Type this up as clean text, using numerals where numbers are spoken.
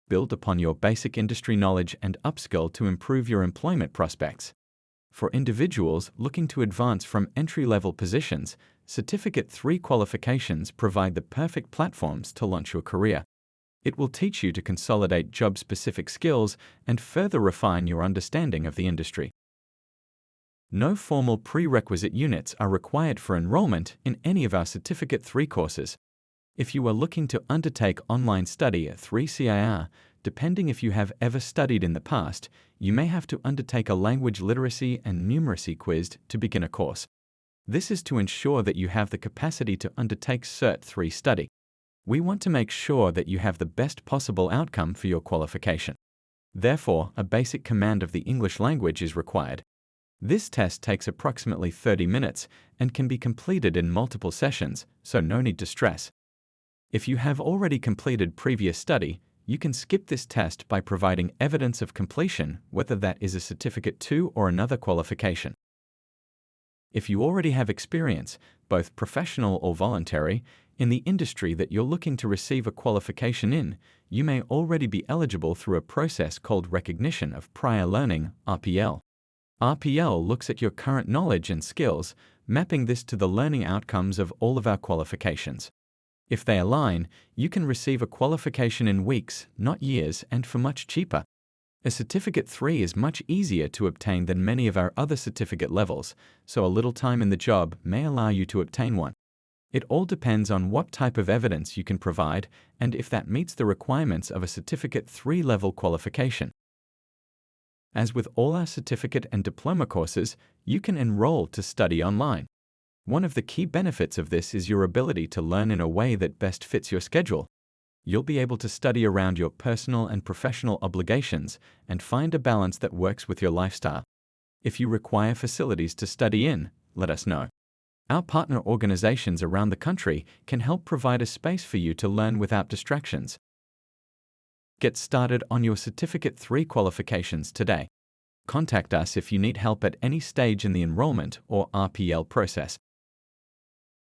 Build upon your basic industry knowledge and upskill to improve your employment prospects. For individuals looking to advance from entry-level positions, Certificate III qualifications provide the perfect platforms to launch your career. It will teach you to consolidate job-specific skills and further refine your understanding of the industry. No formal prerequisite units are required for enrollment in any of our Certificate III courses. If you are looking to undertake online study at 3 CIR, depending if you have ever studied in the past, you may have to undertake a language literacy and numeracy quiz to begin a course. This is to ensure that you have the capacity to undertake Cert III study. We want to make sure that you have the best possible outcome for your qualification. Therefore, a basic command of the English language is required. This test takes approximately 30 minutes and can be completed in multiple sessions, so no need to stress. If you have already completed previous study, you can skip this test by providing evidence of completion, whether that is a Certificate II or another qualification. If you already have experience, both professional or voluntary, in the industry that you're looking to receive a qualification in, you may already be eligible through a process called Recognition of Prior Learning, RPL. RPL looks at your current knowledge and skills, mapping this to the learning outcomes of all of our qualifications. If they align, you can receive a qualification in weeks, not years, and for much cheaper. A Certificate III is much easier to obtain than many of our other certificate levels, so a little time in the job may allow you to obtain one. It all depends on what type of evidence you can provide and if that meets the requirements of a Certificate III level qualification. As with all our certificate and diploma courses, you can enroll to study online. One of the key benefits of this is your ability to learn in a way that best fits your schedule. You'll be able to study around your personal and professional obligations and find a balance that works with your lifestyle. If you require facilities to study in, let us know. Our partner organizations around the country can help provide a space for you to learn without distractions. Get started on your Certificate III qualifications today. Contact us if you need help at any stage in the enrollment or RPL process.